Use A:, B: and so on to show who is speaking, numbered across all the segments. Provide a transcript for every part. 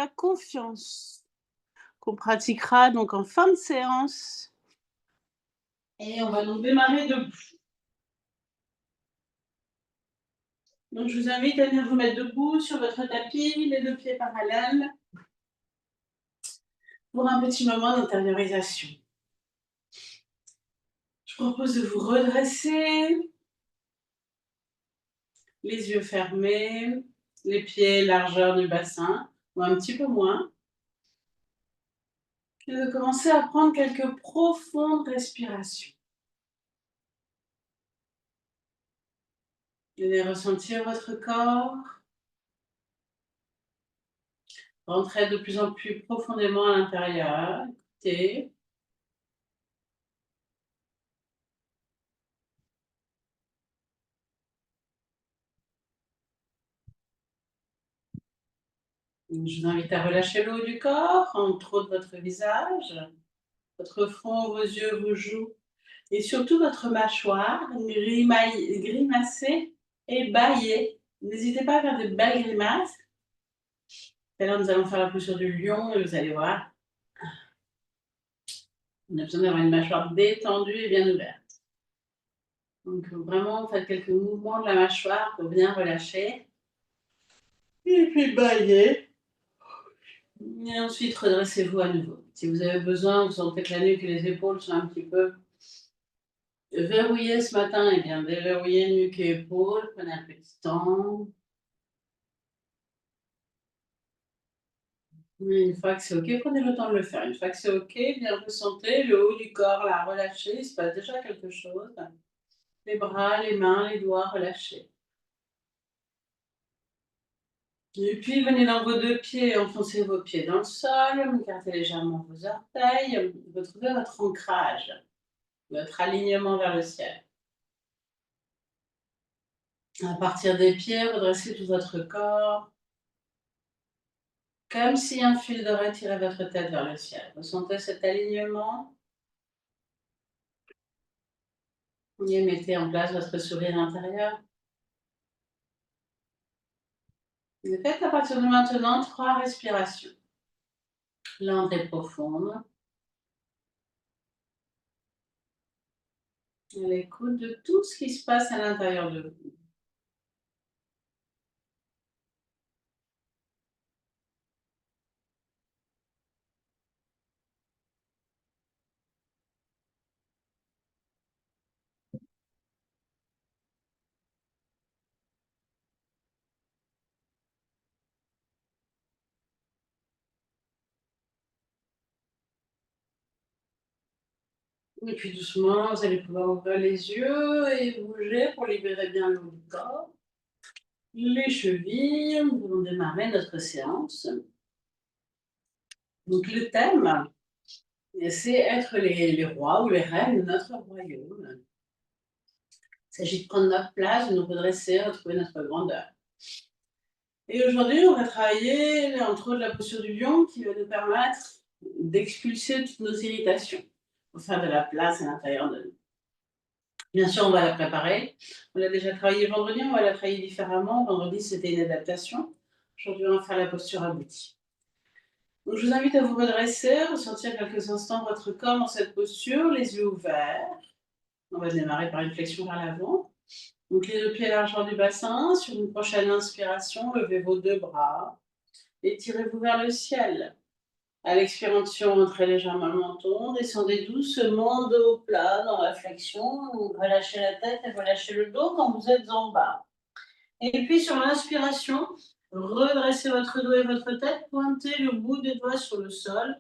A: la confiance qu'on pratiquera donc en fin de séance et on va donc démarrer debout. Donc je vous invite à venir vous mettre debout sur votre tapis, les 2 pieds parallèles pour un petit moment d'intériorisation. Je propose de vous redresser, les yeux fermés, les pieds largeur du bassin ou un petit peu moins. Et de commencer à prendre quelques profondes respirations. Venez ressentir votre corps, rentrer de plus en plus profondément à l'intérieur. Écoutez. Je vous invite à relâcher le haut du corps, entre autres votre visage, votre front, vos yeux, vos joues et surtout votre mâchoire. Grimacez et bâillez. N'hésitez pas à faire de belles grimaces. Et là, nous allons faire la posture du lion et vous allez voir, on a besoin d'avoir une mâchoire détendue et bien ouverte. Donc vraiment, faites quelques mouvements de la mâchoire pour bien relâcher. Et puis bâillez. Et ensuite, redressez-vous à nouveau. Si vous avez besoin, vous sentez que la nuque et les épaules sont un petit peu verrouillées ce matin, et bien déverrouillez nuque et épaules. Prenez un petit temps. Et une fois que c'est OK, prenez le temps de le faire. Une fois que c'est OK, bien ressentez le haut du corps là relâché. Il se passe déjà quelque chose. Les bras, les mains, les doigts relâchés. Et puis venez dans vos 2 pieds, enfoncez vos pieds dans le sol, écartez légèrement vos orteils, retrouvez votre ancrage, votre alignement vers le ciel. À partir des pieds, redressez tout votre corps, comme si un fil d'or tirait votre tête vers le ciel. Ressentez cet alignement et mettez en place votre sourire intérieur. Et faites à partir de maintenant 3 respirations. Lente et profonde. À l'écoute de tout ce qui se passe à l'intérieur de vous. Et puis doucement, vous allez pouvoir ouvrir les yeux et bouger pour libérer bien le haut du corps. Les chevilles, nous allons démarrer notre séance. Donc le thème, c'est être les rois ou les reines de notre royaume. Il s'agit de prendre notre place, de nous redresser, retrouver notre grandeur. Et aujourd'hui, on va travailler entre autres la posture du lion qui va nous permettre d'expulser toutes nos irritations pour faire de la place à l'intérieur de nous. Bien sûr, on va la préparer. On l'a déjà travaillé vendredi, on va la travailler différemment. Vendredi, c'était une adaptation. Aujourd'hui, on va faire la posture aboutie. Donc, je vous invite à vous redresser, ressentir quelques instants votre corps dans cette posture, les yeux ouverts. On va démarrer par une flexion vers l'avant. Donc, les 2 pieds largeur du bassin. Sur une prochaine inspiration, levez vos 2 bras. Étirez-vous vers le ciel. À l'expiration, entrez légèrement le menton, descendez doucement dos plat dans la flexion, relâchez la tête et relâchez le dos quand vous êtes en bas. Et puis sur l'inspiration, redressez votre dos et votre tête, pointez le bout des doigts sur le sol.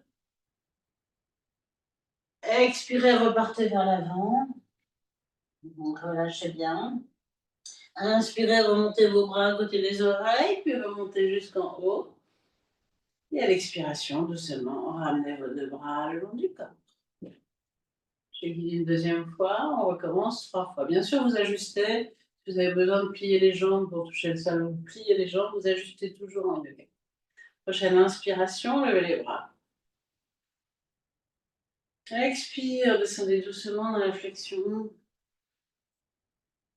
A: Expirez, repartez vers l'avant. Relâchez bien. Inspirez, remontez vos bras à côté des oreilles, puis remontez jusqu'en haut. Et à l'expiration, doucement, ramenez vos 2 bras le long du corps. Je guide une deuxième fois, on recommence 3 fois. Bien sûr, vous ajustez. Si vous avez besoin de plier les jambes pour toucher le sol, vous pliez les jambes, vous ajustez toujours en yoga. Prochaine inspiration, levez les bras. Expire, descendez doucement dans la flexion.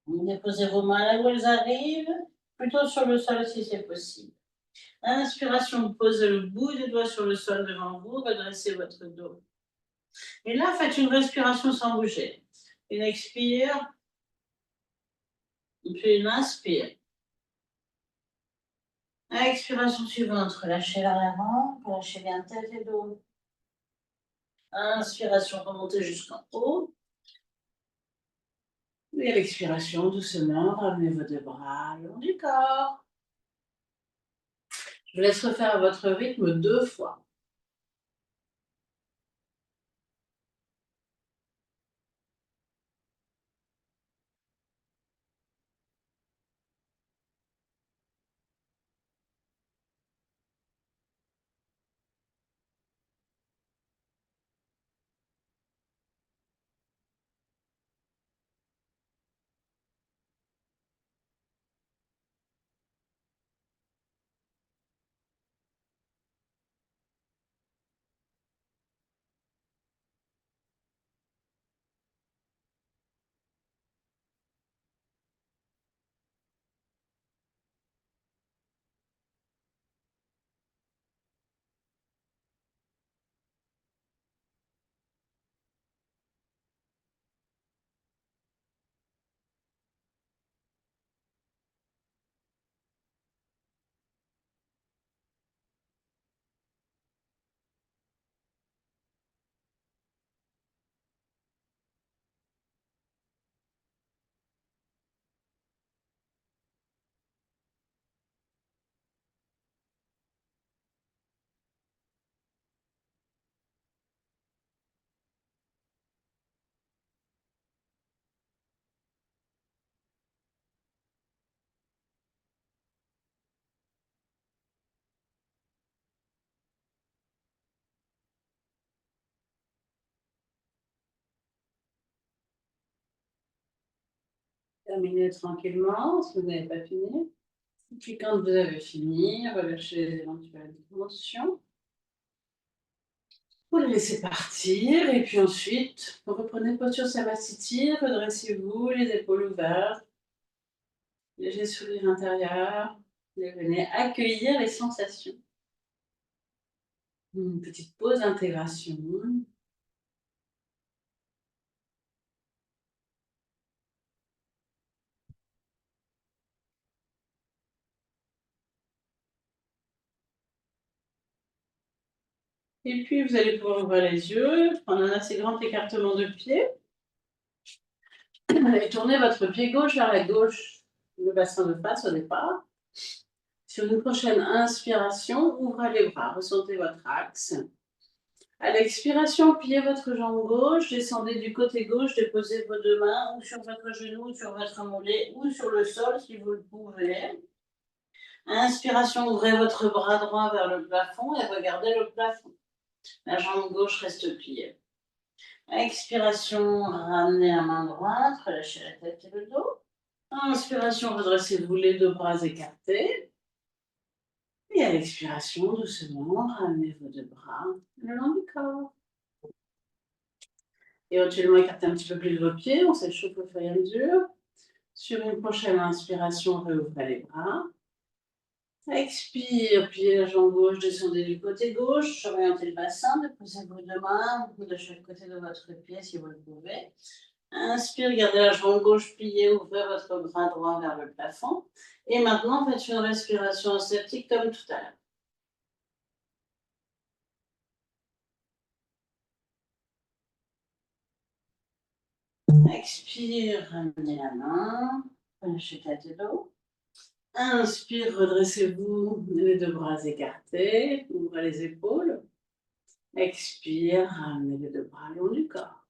A: Déposez vos mains là où elles arrivent, plutôt sur le sol si c'est possible. Inspiration, posez le bout des doigts sur le sol devant vous, redressez votre dos. Et là, faites une respiration sans bouger. Une expire, puis une inspire. Expiration suivante, relâchez l'arrière-ventre, relâchez bien tête et dos. Inspiration, remontez jusqu'en haut. Et à l'expiration, doucement, ramenez vos deux bras le long du corps. Je vous laisse refaire à votre rythme 2 fois. Terminez tranquillement si vous n'avez pas fini. Et puis quand vous avez fini, relâchez les éventuelles tensions. Vous les laissez partir et puis ensuite, vous reprenez posture Savasiti, redressez-vous, les épaules ouvertes, léger sourire intérieur, et venez accueillir les sensations. Une petite pause d'intégration. Et puis vous allez pouvoir ouvrir les yeux, prendre un assez grand écartement de pied et tourner votre pied gauche vers la gauche, le bassin de face au départ. Sur une prochaine inspiration, ouvrez les bras, ressentez votre axe. À l'expiration, pliez votre jambe gauche, descendez du côté gauche, déposez vos deux mains ou sur votre genou, ou sur votre mollet, ou sur le sol si vous le pouvez. Inspiration, ouvrez votre bras droit vers le plafond et regardez le plafond. La jambe gauche reste pliée. Expiration, ramenez la main droite, relâchez la tête et le dos. Inspiration, redressez-vous les deux bras écartés. Et à l'expiration, doucement, ramenez vos deux bras le long du corps. Éventuellement, écartez un petit peu plus vos pieds, on s'échauffe au fur et à mesure. Sur une prochaine inspiration, réouvrez les bras. Expire, pliez la jambe gauche, descendez du côté gauche, orientez le bassin, déposez vos deux mains de chaque côté de votre pied si vous le pouvez. Inspire, gardez la jambe gauche pliée, ouvrez votre bras droit vers le plafond. Et maintenant, faites une respiration sceptique comme tout à l'heure. Expire, ramenez la main, relâchez tête et dos. Inspire, redressez-vous, les deux bras écartés, ouvrez les épaules. Expire, ramenez les deux bras le long du corps.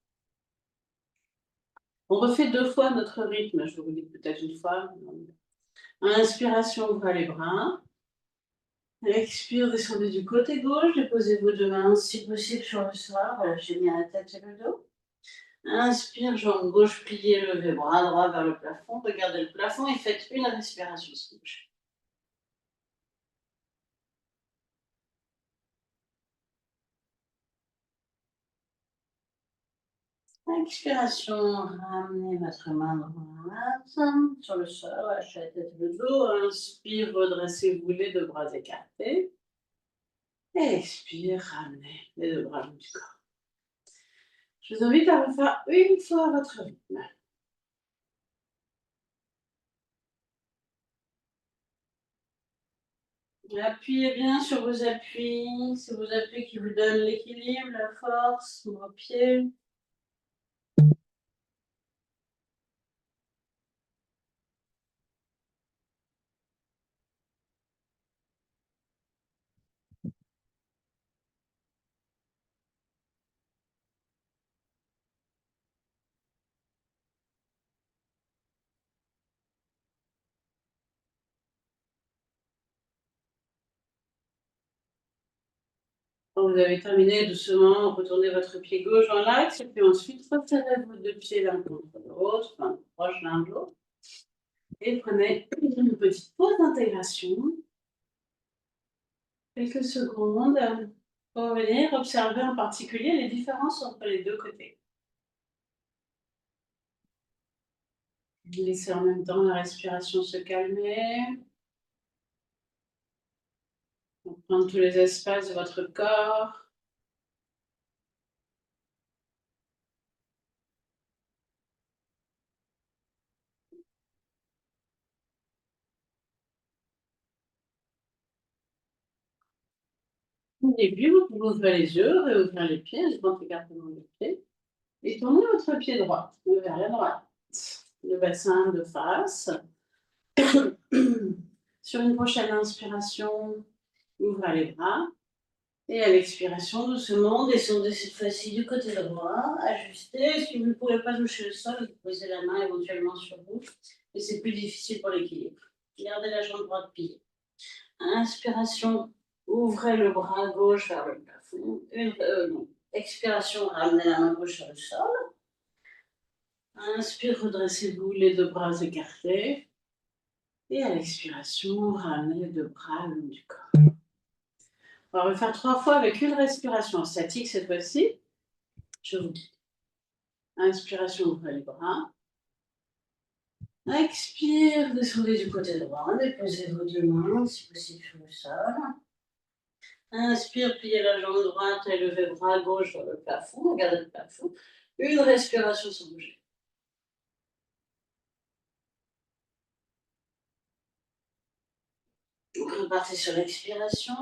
A: On refait 2 fois notre rythme, je vous dis peut-être une fois. Inspiration, ouvrez les bras. Expire, descendez du côté gauche, déposez vos deux mains si possible sur le sol, relâchez bien la tête et le dos. Inspire, jambe gauche pliée, levez bras droit vers le plafond, regardez le plafond et faites une respiration sans bouger. Expiration, ramenez votre main droite sur le sol, lâchez la tête et le dos. Inspire, redressez-vous les deux bras écartés. Expire, ramenez les deux bras le long du corps. Je vous invite à refaire une fois votre rythme. Appuyez bien sur vos appuis, c'est vos appuis qui vous donnent l'équilibre, la force, vos pieds. Quand vous avez terminé, doucement, retournez votre pied gauche dans l'axe et puis ensuite retirez vos deux pieds l'un contre l'autre, enfin proches l'un de l'autre. Et prenez une petite pause d'intégration. Quelques secondes pour venir observer en particulier les différences entre les deux côtés. Laissez en même temps la respiration se calmer. Prendre tous les espaces de votre corps. Au début, vous pouvez ouvrir les yeux, réouvrir les pieds, je pense écartement les pieds. Et tournez votre pied droit vers la droite. Le bassin de face. Sur une prochaine inspiration, ouvrez les bras. Et à l'expiration, doucement, descendez cette fois-ci du côté droit, ajustez. Si vous ne pouvez pas toucher le sol, vous posez la main éventuellement sur vous. Et c'est plus difficile pour l'équilibre. Gardez la jambe droite pliée. Inspiration, ouvrez le bras gauche vers le plafond. Expiration, ramenez la main gauche sur le sol. Inspire, redressez-vous, les deux bras écartés. Et à l'expiration, ramenez les deux bras le long du corps. On va refaire 3 fois avec une respiration statique cette fois-ci. Je vous dis. Inspiration, ouvrez les bras. Expire, descendez du côté droit. Déposez vos deux mains, si possible, sur le sol. Inspire, pliez la jambe droite et levez le bras gauche vers le plafond. Regardez le plafond. Une respiration sans bouger. Repartez sur l'expiration.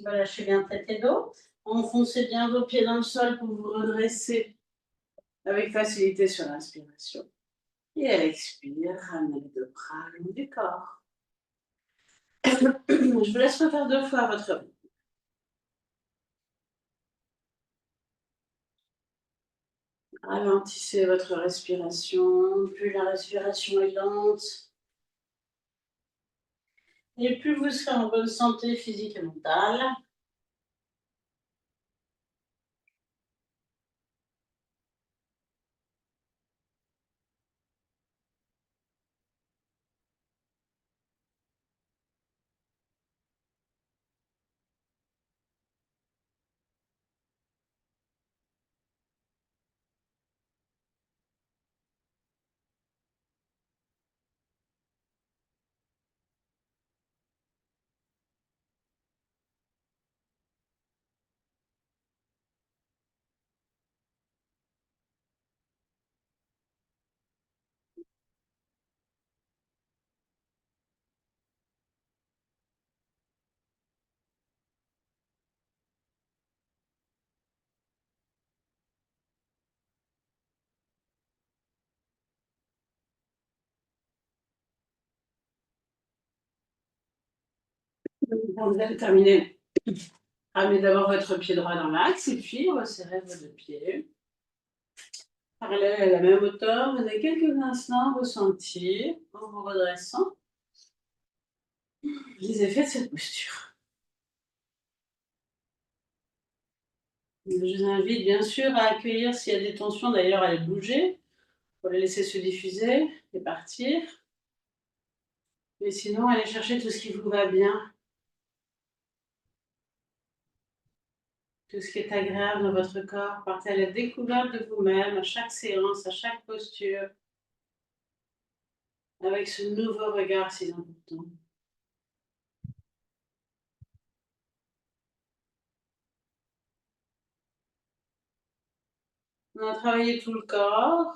A: Relâchez bien tête et dos. Enfoncez bien vos pieds dans le sol pour vous redresser avec facilité sur l'inspiration. Et à l'expire, ramenez les deux bras le long du corps. Je vous laisse refaire 2 fois votre rythme. Ralentissez votre respiration. Plus la respiration est lente, et plus vous serez en bonne santé physique et mentale. Quand vous avez terminé, ramenez d'abord votre pied droit dans l'axe et puis resserrez vos deux pieds. Parallèle à la même hauteur, prenez quelques instants ressentir en vous redressant les effets de cette posture. Je vous invite bien sûr à accueillir s'il y a des tensions, d'ailleurs à les bouger, pour les laisser se diffuser et partir. Mais sinon, allez chercher tout ce qui vous va bien. tout ce qui est agréable dans votre corps. Partez à la découverte de vous-même, à chaque séance, à chaque posture, avec ce nouveau regard si important. On a travaillé tout le corps.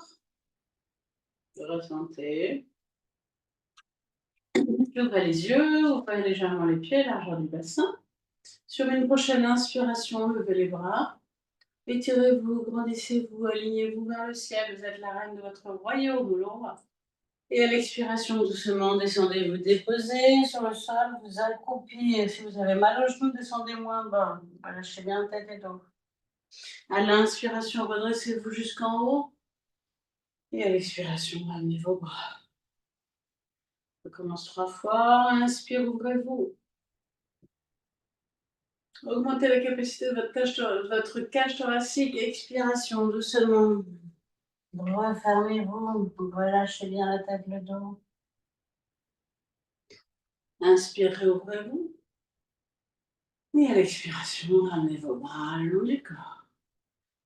A: Ressentez. Ouvrez les yeux, ouvrez légèrement les pieds, largeur du bassin. Sur une prochaine inspiration, levez les bras. Étirez-vous, grandissez-vous, alignez-vous vers le ciel. Vous êtes la reine de votre royaume ou le roi. Et à l'expiration, doucement, descendez, vous déposez sur le sol, vous accroupissez. Si vous avez mal aux genoux, descendez moins bas. Relâchez bien tête et dos. À l'inspiration, redressez-vous jusqu'en haut. Et à l'expiration, ramenez vos bras. On commence 3 fois. Inspire, ouvrez-vous. Augmentez la capacité de votre cage thoracique. Expiration, doucement. Refermez-vous. Relâchez bien la tête, le dos. Inspirez, ouvrez-vous. Et à l'expiration, ramenez vos bras le long du corps.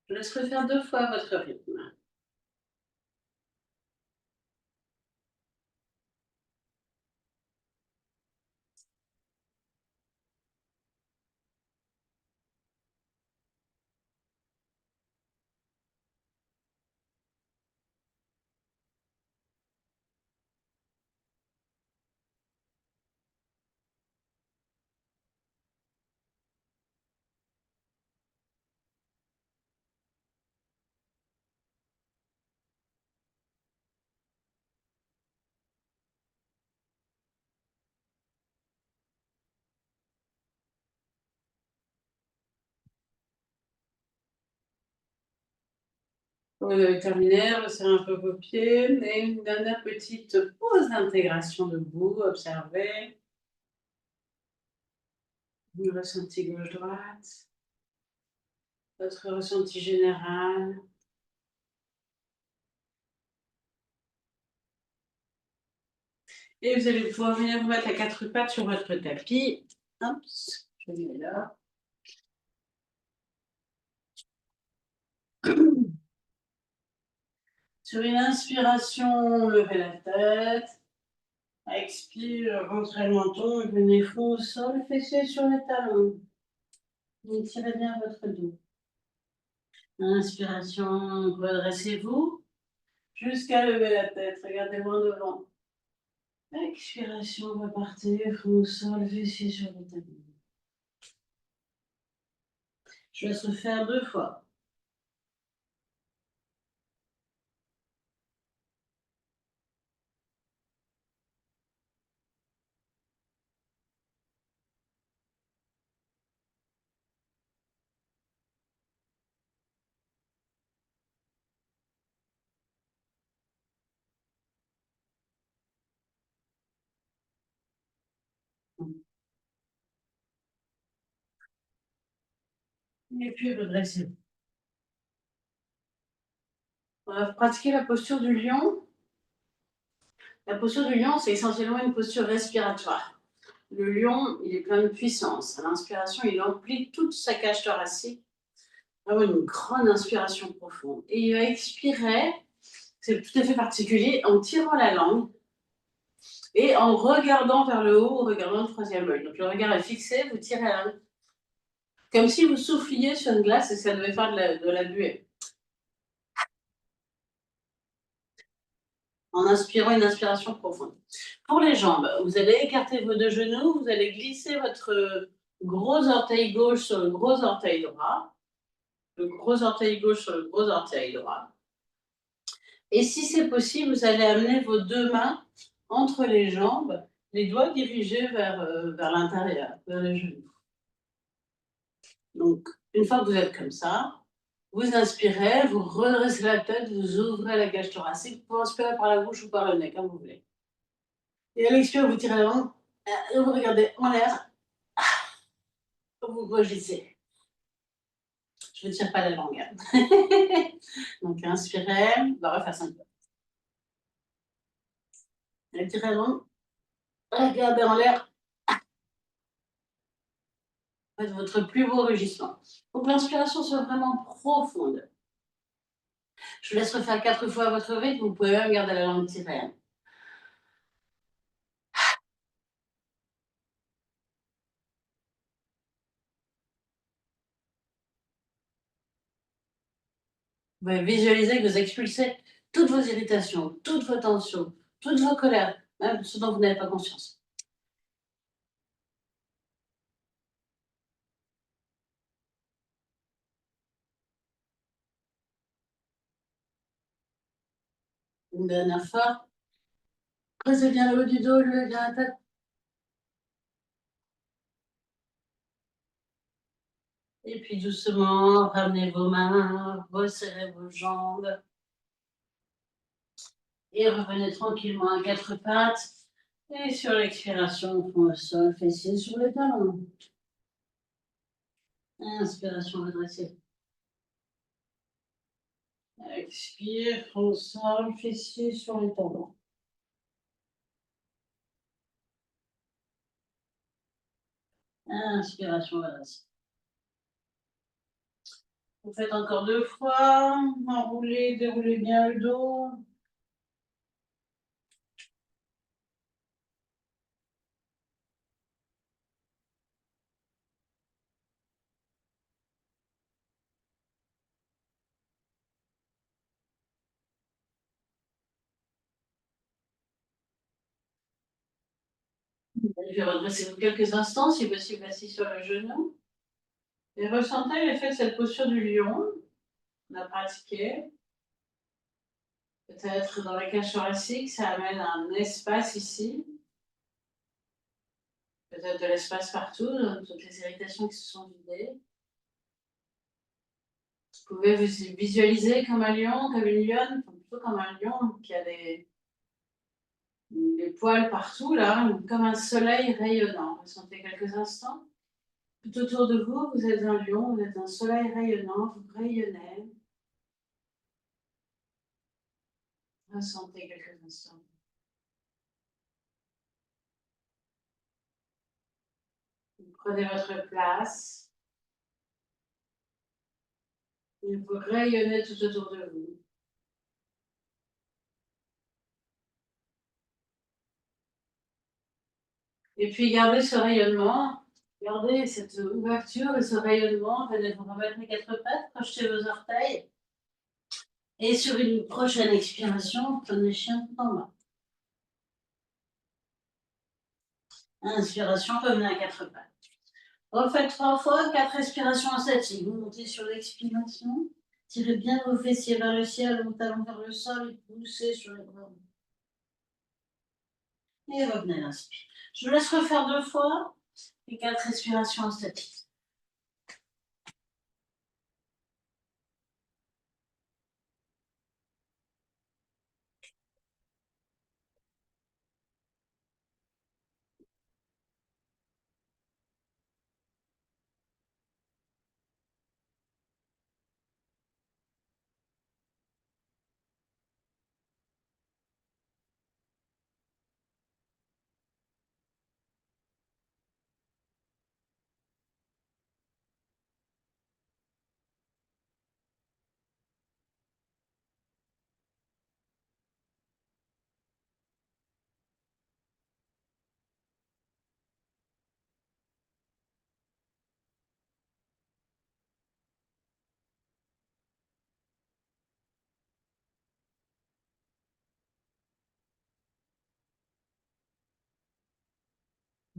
A: Je laisserai faire 2 fois votre rythme. Vous avez terminé, resserrez un peu vos pieds et une dernière petite pause d'intégration debout. Observez le ressenti gauche-droite, votre ressenti général. Et vous allez pouvoir venir vous mettre à 4 pattes sur votre tapis. Hop, je mets là. Sur une inspiration, levez la tête. Expire, rentrez le menton et venez front au sol, fessiers sur les talons. Étirez bien votre dos. Inspiration, redressez-vous jusqu'à lever la tête. Regardez loin devant. Expiration, repartez, front au sol, fessiers sur les talons. Je laisse refaire 2 fois. Et puis redressez-vous. On va pratiquer la posture du lion. La posture du lion, c'est essentiellement une posture respiratoire. Le lion, il est plein de puissance. À l'inspiration, il emplit toute sa cage thoracique. Vraiment une grande inspiration profonde. Et il va expirer, c'est tout à fait particulier, en tirant la langue et en regardant vers le haut, en regardant le troisième œil. Donc le regard est fixé, vous tirez la langue. Comme si vous souffliez sur une glace et ça devait faire de la buée. En inspirant une inspiration profonde. Pour les jambes, vous allez écarter vos 2 genoux, vous allez glisser votre gros orteil gauche sur le gros orteil droit, le gros orteil gauche sur le gros orteil droit. Et si c'est possible, vous allez amener vos 2 mains entre les jambes, les doigts dirigés vers l'intérieur, vers les genoux. Donc, une fois que vous êtes comme ça, vous inspirez, vous redressez la tête, vous ouvrez la cage thoracique, vous inspirez par la bouche ou par le nez, comme vous voulez. Et à l'expire, vous tirez la langue, et vous regardez en l'air, vous rugissez. Je ne tire pas la langue. Donc, inspirez, on va refaire 5 fois. Tirez la langue, regardez en l'air. Faites votre plus beau rugissement. Pour que l'inspiration soit vraiment profonde. Je vous laisse refaire 4 fois à votre rythme. Vous pouvez même garder la langue tirée, hein. Vous pouvez visualiser que vous expulsez toutes vos irritations, toutes vos tensions, toutes vos colères, même ce dont vous n'avez pas conscience. Une dernière fois. Creusez bien le haut du dos, le bien la tête. Et puis doucement, ramenez vos mains, resserrez vos jambes. Et revenez tranquillement à 4 pattes. Et sur l'expiration, on au sol, fessiers sur les talons. Inspiration redressée. Expire, front au sol, fessiers sur les talons. Inspiration redressée. Vous faites encore 2 fois. Enroulez, déroulez bien le dos. Je vais redresser quelques instants, si possible assis sur le genou. Et ressentez l'effet de cette posture du lion. On a pratiqué. Peut-être dans la cage thoracique, ça amène un espace ici. Peut-être de l'espace partout, dans toutes les irritations qui se sont vidées. Vous pouvez vous visualiser comme un lion, comme une lionne, plutôt comme un lion qui a des poils partout, là, comme un soleil rayonnant. Ressentez quelques instants. Tout autour de vous, vous êtes un lion, vous êtes un soleil rayonnant, vous rayonnez. Ressentez quelques instants. Vous prenez votre place. Et vous rayonnez tout autour de vous. Et puis gardez ce rayonnement, gardez cette ouverture et ce rayonnement. Venez vous remettre les 4 pattes, projetez vos orteils. Et sur une prochaine expiration, prenez chien tout en bas. Inspiration, revenez à 4 pattes. Refaites 3 fois, 4 respirations statiques. Vous montez sur l'expiration. Tirez bien vos fessiers vers le ciel, vos talons vers le sol et poussez sur les bras. Et revenez à l'inspire. Je vous laisse refaire 2 fois et 4 respirations statiques.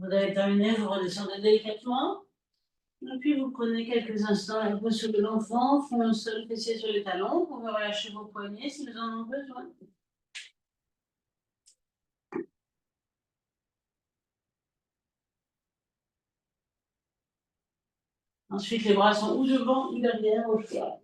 A: Vous avez terminé, vous redescendez délicatement. Et puis vous prenez quelques instants la posture de l'enfant, front au sol, fessiers sur les talons. Vous pouvez relâcher vos poignets si vous en avez besoin. Ensuite, les bras sont ou devant ou derrière au choix.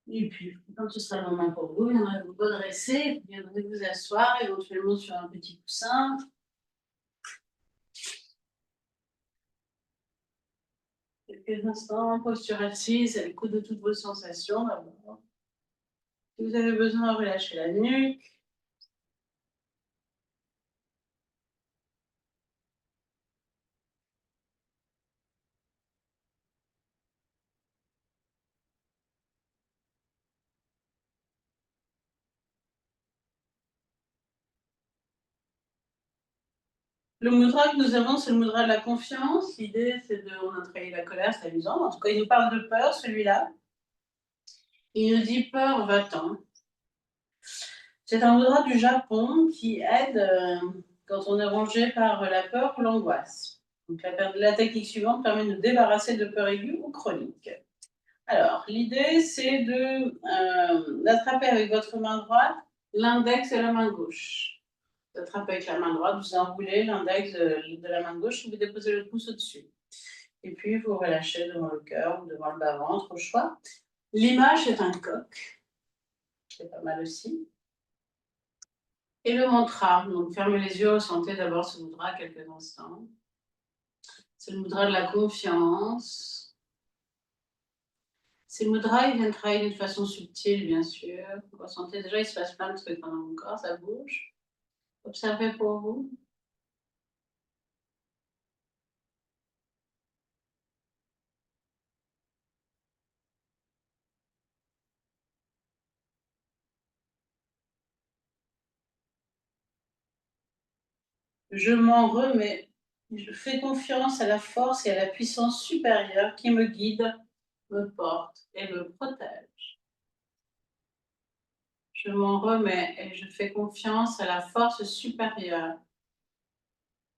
A: Et puis, quand ce sera le moment pour vous, vous viendrez vous redresser, vous viendrez vous asseoir éventuellement sur un petit coussin. Quelques instants, posture assise, à l'écoute de toutes vos sensations d'abord. Si vous avez besoin, relâchez la nuque. Le mudra que nous avons, c'est le mudra de la confiance. L'idée, c'est de. On a travaillé la colère, c'est amusant. En tout cas, il nous parle de peur, celui-là. Il nous dit peur, va-t'en. C'est un mudra du Japon qui aide quand on est rongé par la peur ou l'angoisse. Donc, la technique suivante permet de nous débarrasser de peur aiguë ou chronique. Alors, l'idée, c'est d'attraper avec votre main droite l'index de la main gauche. Vous attrapez avec la main droite, vous enroulez l'index de la main gauche et vous déposez le pouce au-dessus. Et puis, vous relâchez devant le cœur ou devant le bas-ventre, au choix. L'image est un coq. C'est pas mal aussi. Et le mantra. Donc, fermez les yeux, ressentez d'abord ce mudra quelques instants. C'est le mudra de la confiance. Ces mudras, ils viennent travailler d'une façon subtile, bien sûr. Vous ressentez déjà, il se passe plein de trucs dans mon corps, ça bouge. Observez pour vous. Je m'en remets. Je fais confiance à la force et à la puissance supérieure qui me guide, me porte et me protège. Je m'en remets et je fais confiance à la force supérieure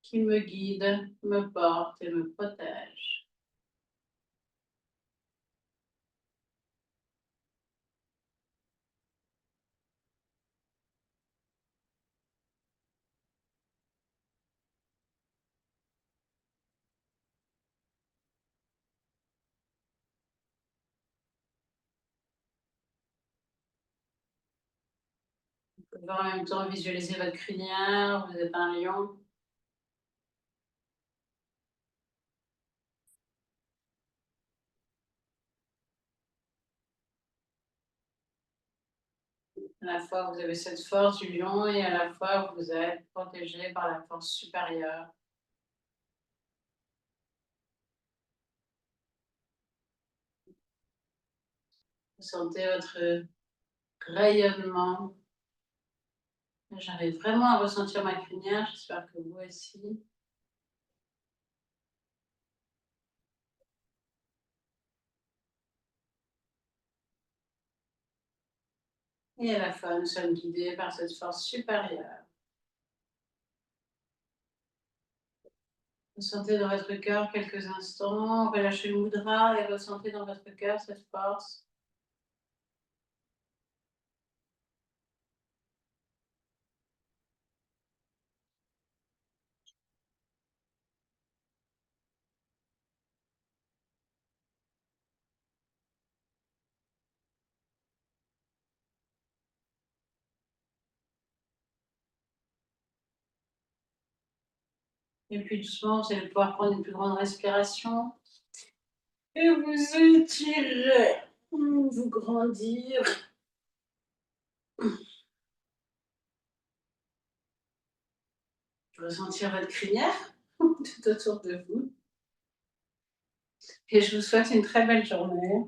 A: qui me guide, me porte et me protège. Vous pouvez en même temps visualiser votre crinière, vous êtes un lion. À la fois, vous avez cette force du lion et à la fois, vous êtes protégé par la force supérieure. Vous sentez votre rayonnement. J'arrive vraiment à ressentir ma crinière, j'espère que vous aussi. Et à la fois, nous sommes guidés par cette force supérieure. Vous sentez dans votre cœur quelques instants, relâchez le mudra et ressentez dans votre cœur cette force. Et puis doucement, vous allez pouvoir prendre une plus grande respiration. Et vous étirez, vous grandir. Ressentir votre crinière tout autour de vous. Et je vous souhaite une très belle journée.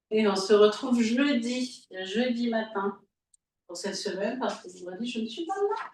A: Et on se retrouve jeudi matin pour cette semaine, parce que vendredi, je ne suis pas là.